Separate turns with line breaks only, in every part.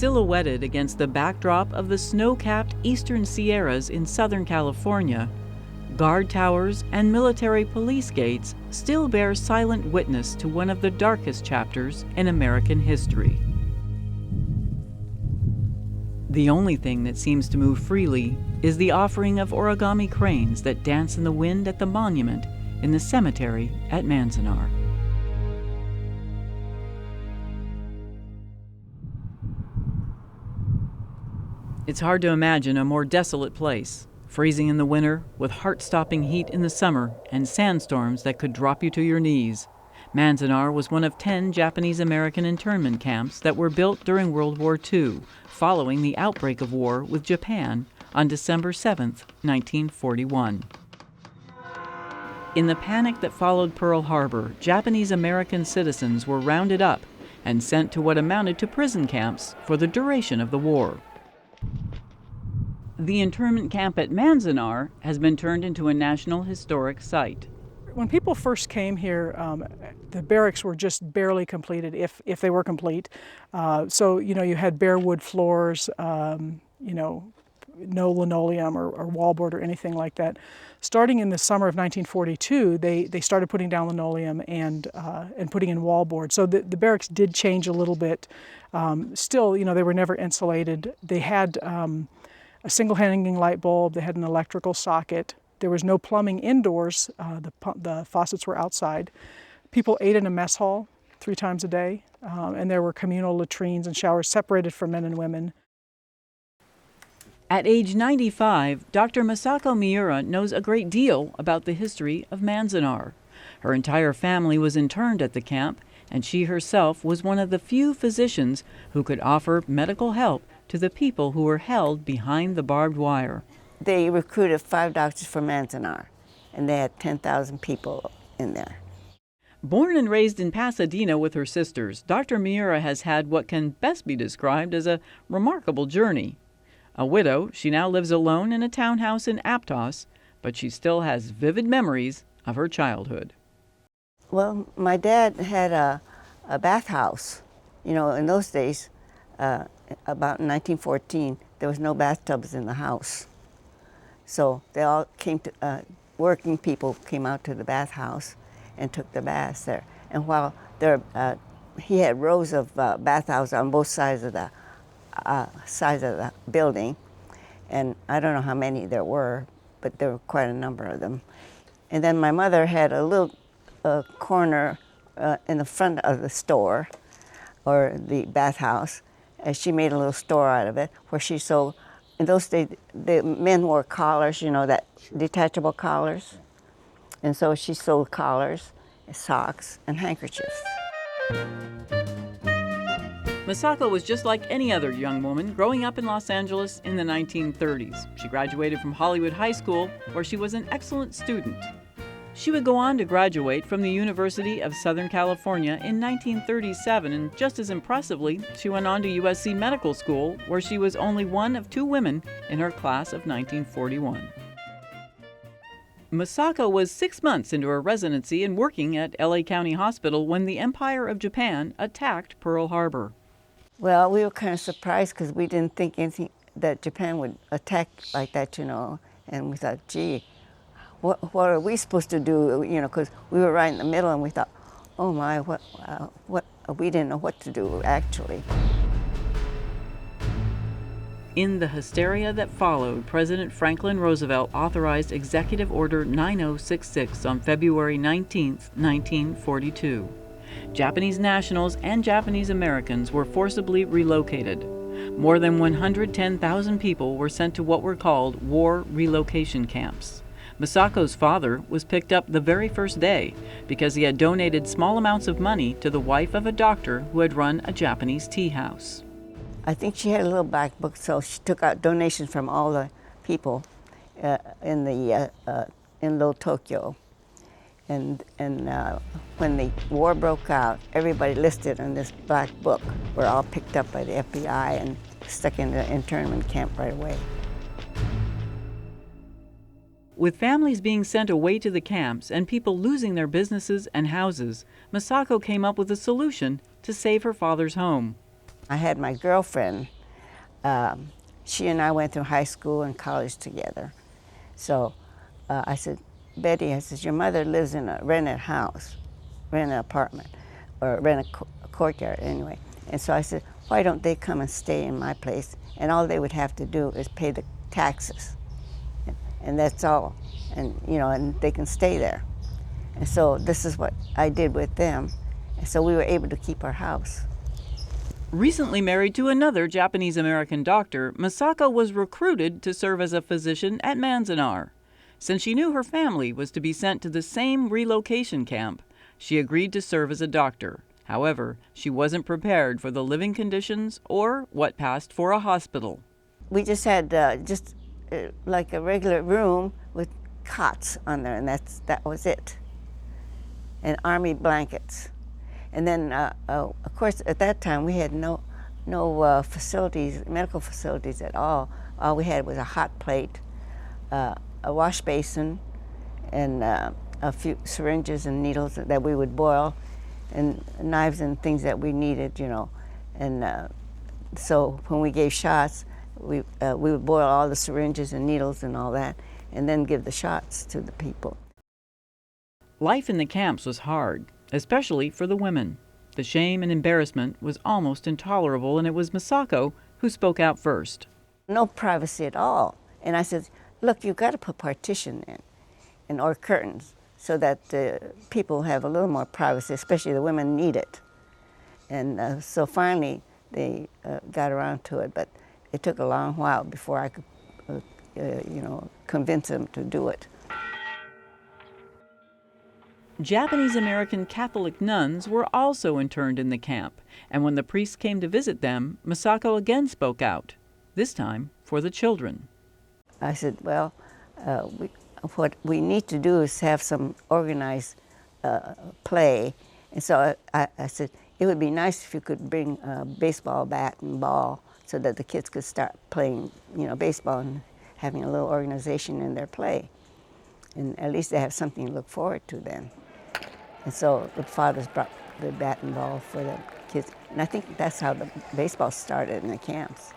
Silhouetted against the backdrop of the snow-capped eastern Sierras in Southern California, guard towers and military police gates still bear silent witness to one of the darkest chapters in American history. The only thing that seems to move freely is the offering of origami cranes that dance in the wind at the monument in the cemetery at Manzanar. It's hard to imagine a more desolate place, freezing in the winter, with heart-stopping heat in the summer, and sandstorms that could drop you to your knees. Manzanar was one of 10 Japanese-American internment camps that were built during World War II, following the outbreak of war with Japan on December 7, 1941. In the panic that followed Pearl Harbor, Japanese-American citizens were rounded up and sent to what amounted to prison camps for the duration of the war. The internment camp at Manzanar has been turned into a National Historic Site.
When people first came here, the barracks were just barely completed, if they were complete. So, you had bare wood floors, no linoleum or wallboard or anything like that. Starting in the summer of 1942, they started putting down linoleum and putting in wallboard. So the barracks did change a little bit. Still, they were never insulated. They had a single hanging light bulb. They had an electrical socket. There was no plumbing indoors. The faucets were outside. People ate in a mess hall 3 times a day, and there were communal latrines and showers separated for men and women.
At age 95, Dr. Masako Miura knows a great deal about the history of Manzanar. Her entire family was interned at the camp, and she herself was one of the few physicians who could offer medical help to the people who were held behind the barbed wire.
They recruited 5 doctors for Manzanar, and they had 10,000 people in there.
Born and raised in Pasadena with her sisters, Dr. Miura has had what can best be described as a remarkable journey. A widow, she now lives alone in a townhouse in Aptos, but she still has vivid memories of her childhood.
Well, my dad had a bathhouse. In those days, about 1914, there was no bathtubs in the house. So they all came to, working people came out to the bathhouse and took the baths there. And while there, he had rows of bathhouses on both sides of the building, and I don't know how many there were, but there were quite a number of them. And then my mother had a little corner in the front of the store, or the bathhouse, and she made a little store out of it, where she sold. In those days, the men wore collars, that detachable collars, and so she sold collars, socks, and handkerchiefs.
Masako was just like any other young woman growing up in Los Angeles in the 1930s. She graduated from Hollywood High School, where she was an excellent student. She would go on to graduate from the University of Southern California in 1937, and just as impressively, she went on to USC Medical School, where she was only one of 2 women in her class of 1941. Masako was 6 months into her residency and working at LA County Hospital when the Empire of Japan attacked Pearl Harbor.
Well, we were kind of surprised because we didn't think anything that Japan would attack like that, and we thought, gee, what are we supposed to do, because we were right in the middle, and we thought, oh my, what, we didn't know what to do, actually.
In the hysteria that followed, President Franklin Roosevelt authorized Executive Order 9066 on February 19, 1942. Japanese nationals and Japanese Americans were forcibly relocated. More than 110,000 people were sent to what were called war relocation camps. Masako's father was picked up the very first day because he had donated small amounts of money to the wife of a doctor who had run a Japanese tea house.
I think she had a little black book, so she took out donations from all the people in Little Tokyo. And when the war broke out, everybody listed in this black book were all picked up by the FBI and stuck in the internment camp right away.
With families being sent away to the camps and people losing their businesses and houses, Masako came up with a solution to save her father's home.
I had my girlfriend. She and I went through high school and college together. So I said, Betty, I said, your mother lives in a rented house, rented apartment, or rent a courtyard anyway. And so I said, why don't they come and stay in my place? And all they would have to do is pay the taxes. And that's all. And, you know, and they can stay there. And so this is what I did with them. And so we were able to keep our house.
Recently married to another Japanese-American doctor, Masako was recruited to serve as a physician at Manzanar. Since she knew her family was to be sent to the same relocation camp, she agreed to serve as a doctor. However, she wasn't prepared for the living conditions or what passed for a hospital.
We just had like a regular room with cots on there, and that was it. And army blankets. And then, of course, at that time we had no facilities, medical facilities at all. All we had was a hot plate, a wash basin, and a few syringes and needles that we would boil, and knives and things that we needed, you know. And so when we gave shots, we would boil all the syringes and needles and all that, and then give the shots to the people.
Life in the camps was hard, especially for the women. The shame and embarrassment was almost intolerable, and it was Masako who spoke out first.
No privacy at all. And I said, look, you've got to put partition in or curtains so that people have a little more privacy, especially the women need it. And so finally they got around to it, but it took a long while before I could, convince them to do it.
Japanese-American Catholic nuns were also interned in the camp, and when the priests came to visit them, Masako again spoke out, this time for the children.
I said, well, what we need to do is have some organized play. And so I said, it would be nice if you could bring a baseball bat and ball so that the kids could start playing, baseball and having a little organization in their play. And at least they have something to look forward to then. And so the fathers brought the bat and ball for the kids. And I think that's how the baseball started in the camps.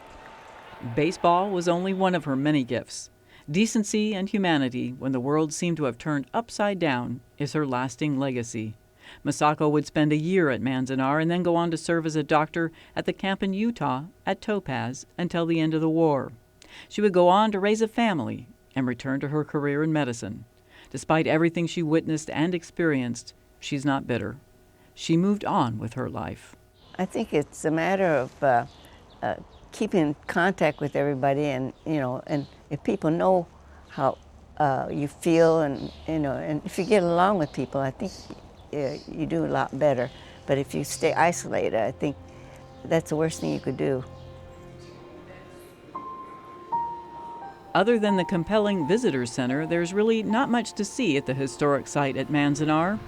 Baseball was only one of her many gifts. Decency and humanity, when the world seemed to have turned upside down, is her lasting legacy. Masako would spend a year at Manzanar and then go on to serve as a doctor at the camp in Utah at Topaz until the end of the war. She would go on to raise a family and return to her career in medicine. Despite everything she witnessed and experienced, she's not bitter. She moved on with her life.
I think it's a matter of keeping in contact with everybody, and and if people know how you feel, and and if you get along with people, I think you do a lot better. But if you stay isolated, I think that's the worst thing you could do.
Other than the compelling visitor center, there's really not much to see at the historic site at Manzanar.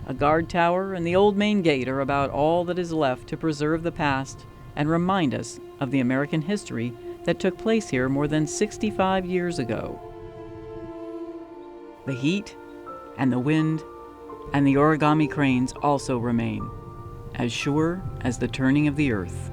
A guard tower and the old main gate are about all that is left to preserve the past and remind us of the American history that took place here more than 65 years ago. The heat and the wind and the origami cranes also remain, as sure as the turning of the earth.